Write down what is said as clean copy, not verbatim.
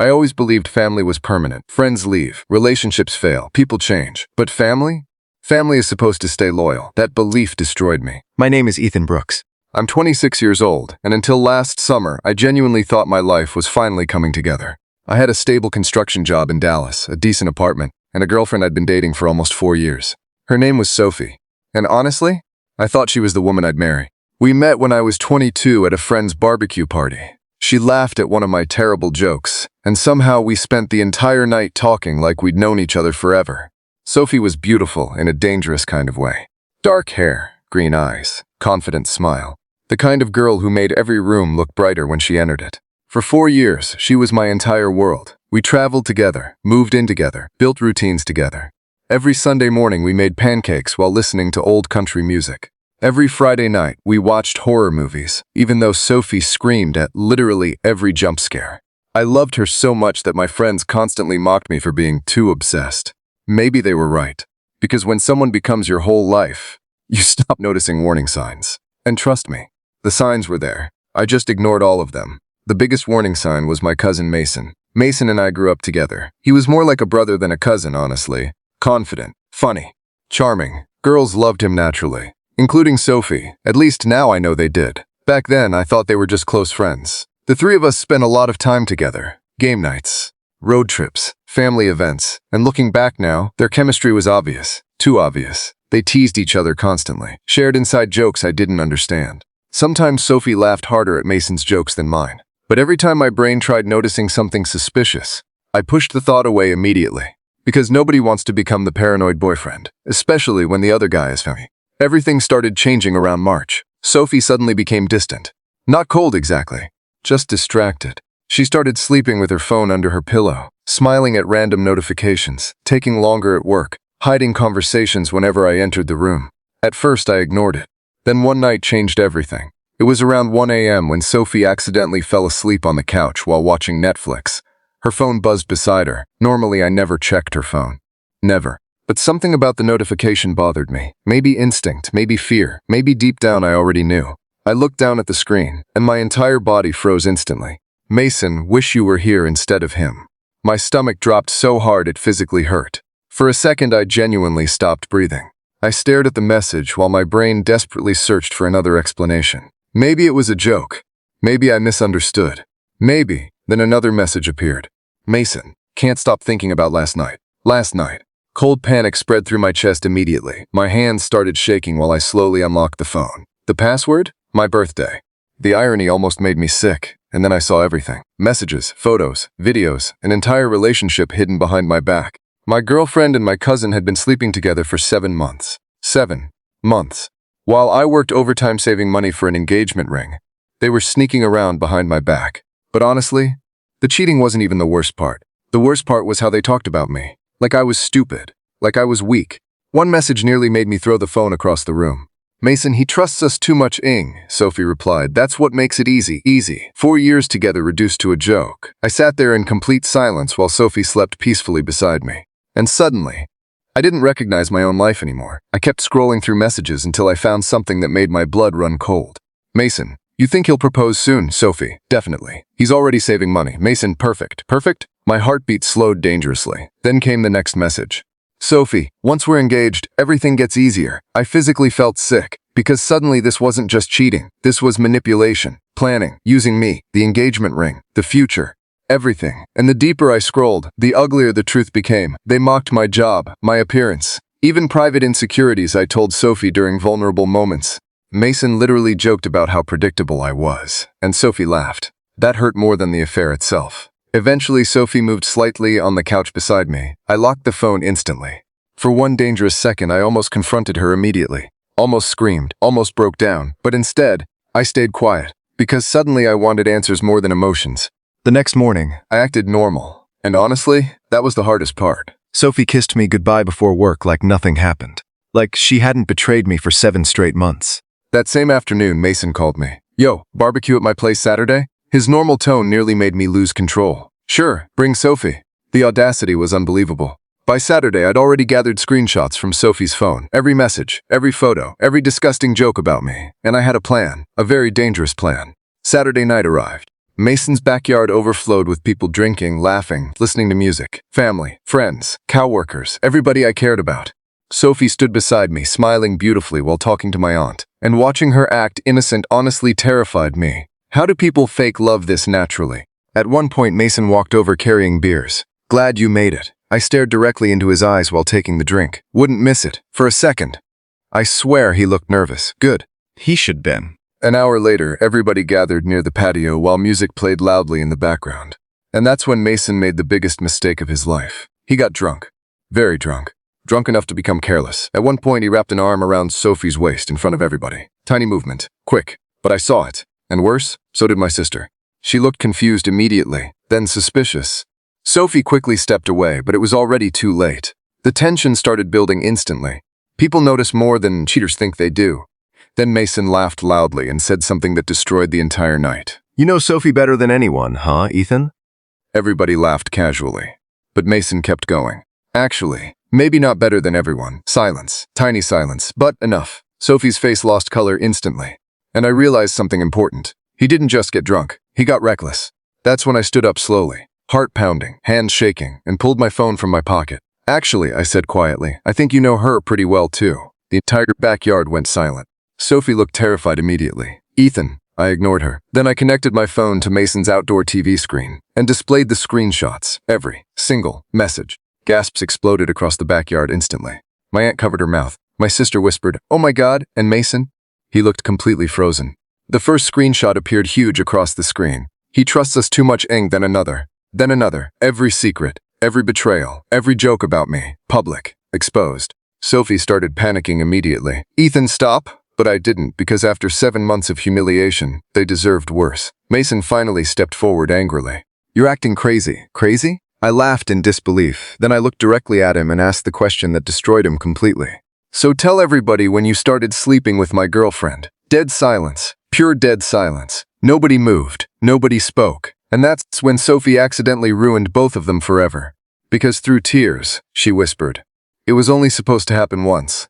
I always believed family was permanent. Friends leave, relationships fail, people change. But family? Family is supposed to stay loyal. That belief destroyed me. My name is Ethan Brooks. I'm 26 years old, and until last summer, I genuinely thought my life was finally coming together. I had a stable construction job in Dallas, a decent apartment, and a girlfriend I'd been dating for almost 4 years. Her name was Sophie. And honestly, I thought she was the woman I'd marry. We met when I was 22 at a friend's barbecue party. She laughed at one of my terrible jokes, and somehow we spent the entire night talking like we'd known each other forever. Sophie was beautiful in a dangerous kind of way. Dark hair, green eyes, confident smile. The kind of girl who made every room look brighter when she entered it. For 4 years, she was my entire world. We traveled together, moved in together, built routines together. Every Sunday morning we made pancakes while listening to old country music. Every Friday night we watched horror movies, even though Sophie screamed at literally every jump scare. I loved her so much that my friends constantly mocked me for being too obsessed. Maybe they were right, because when someone becomes your whole life, you stop noticing warning signs. And trust me, the signs were there. I just ignored all of them. The biggest warning sign was my cousin Mason. Mason and I grew up together. He was more like a brother than a cousin, honestly. Confident, funny, charming. Girls loved him naturally, including Sophie. At least now I know they did. Back then, I thought they were just close friends. The three of us spent a lot of time together. Game nights, road trips, family events. And looking back now, their chemistry was obvious. Too obvious. They teased each other constantly, shared inside jokes I didn't understand. Sometimes Sophie laughed harder at Mason's jokes than mine. But every time my brain tried noticing something suspicious, I pushed the thought away immediately. Because nobody wants to become the paranoid boyfriend, especially when the other guy is funny. Everything started changing around March. Sophie suddenly became distant. Not cold exactly, just distracted. She started sleeping with her phone under her pillow, smiling at random notifications, taking longer at work, hiding conversations whenever I entered the room. At first I ignored it. Then one night changed everything. It was around 1 a.m. when Sophie accidentally fell asleep on the couch while watching Netflix. Her phone buzzed beside her. Normally I never checked her phone. Never. But something about the notification bothered me. Maybe instinct, maybe fear, maybe deep down I already knew. I looked down at the screen, and my entire body froze instantly. Mason, wish you were here instead of him. My stomach dropped so hard it physically hurt. For a second I genuinely stopped breathing. I stared at the message while my brain desperately searched for another explanation. Maybe it was a joke. Maybe I misunderstood. Maybe. Then another message appeared. Mason, can't stop thinking about last night. Last night. Cold panic spread through my chest immediately. My hands started shaking while I slowly unlocked the phone. The password? My birthday. The irony almost made me sick, and then I saw everything. Messages, photos, videos, an entire relationship hidden behind my back. My girlfriend and my cousin had been sleeping together for 7 months. 7 months. While I worked overtime saving money for an engagement ring, they were sneaking around behind my back. But honestly, the cheating wasn't even the worst part. The worst part was how they talked about me. Like I was stupid. Like I was weak. One message nearly made me throw the phone across the room. Mason, he trusts us too much, Sophie replied. That's what makes it easy. 4 years together reduced to a joke. I sat there in complete silence while Sophie slept peacefully beside me. And suddenly, I didn't recognize my own life anymore. I kept scrolling through messages until I found something that made my blood run cold. Mason, you think he'll propose soon, Sophie? Definitely. He's already saving money. Mason, perfect. Perfect? My heartbeat slowed dangerously. Then came the next message. Sophie, once we're engaged, everything gets easier. I physically felt sick, because suddenly this wasn't just cheating. This was manipulation, planning, using me, the engagement ring, the future. Everything. And the deeper I scrolled, the uglier the truth became. They mocked my job, my appearance, even private insecurities I told Sophie during vulnerable moments. Mason literally joked about how predictable I was, and Sophie laughed. That hurt more than the affair itself. Eventually, Sophie moved slightly on the couch beside me. I locked the phone instantly. For one dangerous second, I almost confronted her immediately. Almost screamed, almost broke down. But instead, I stayed quiet, because suddenly I wanted answers more than emotions. The next morning, I acted normal. And honestly, that was the hardest part. Sophie kissed me goodbye before work like nothing happened. Like she hadn't betrayed me for 7 straight months. That same afternoon, Mason called me. Yo, barbecue at my place Saturday? His normal tone nearly made me lose control. Sure, bring Sophie. The audacity was unbelievable. By Saturday, I'd already gathered screenshots from Sophie's phone. Every message, every photo, every disgusting joke about me. And I had a plan. A very dangerous plan. Saturday night arrived. Mason's backyard overflowed with people drinking, laughing, listening to music. Family, friends, coworkers, everybody I cared about. Sophie stood beside me, smiling beautifully while talking to my aunt. And watching her act innocent honestly terrified me. How do people fake love this naturally? At one point, Mason walked over carrying beers. "Glad you made it." I stared directly into his eyes while taking the drink. Wouldn't miss it. For a second. I swear he looked nervous. Good. He should been. An hour later, everybody gathered near the patio while music played loudly in the background. And that's when Mason made the biggest mistake of his life. He got drunk. Very drunk. Drunk enough to become careless. At one point, he wrapped an arm around Sophie's waist in front of everybody. Tiny movement. Quick. But I saw it. And worse, so did my sister. She looked confused immediately, then suspicious. Sophie quickly stepped away, but it was already too late. The tension started building instantly. People notice more than cheaters think they do. Then Mason laughed loudly and said something that destroyed the entire night. You know Sophie better than anyone, huh, Ethan? Everybody laughed casually. But Mason kept going. Actually, maybe not better than everyone. Silence. Tiny silence. But enough. Sophie's face lost color instantly. And I realized something important. He didn't just get drunk. He got reckless. That's when I stood up slowly, heart pounding, hands shaking, and pulled my phone from my pocket. "Actually," I said quietly, "I think you know her pretty well too." The entire backyard went silent. Sophie looked terrified immediately. "Ethan," I ignored her. Then I connected my phone to Mason's outdoor TV screen and displayed the screenshots, every single message. Gasps exploded across the backyard instantly. My aunt covered her mouth. My sister whispered, "Oh my God," and Mason? He looked completely frozen. The first screenshot appeared huge across the screen. "He trusts us too much, then another. Then another. Every secret, every betrayal, every joke about me. Public. Exposed." Sophie started panicking immediately. "Ethan, stop." But I didn't, because after 7 months of humiliation, they deserved worse. Mason finally stepped forward angrily. "You're acting crazy." "Crazy?" I laughed in disbelief. Then I looked directly at him and asked the question that destroyed him completely. "So tell everybody when you started sleeping with my girlfriend." Dead silence. Pure dead silence. Nobody moved. Nobody spoke. And that's when Sophie accidentally ruined both of them forever. Because through tears, she whispered, "It was only supposed to happen once.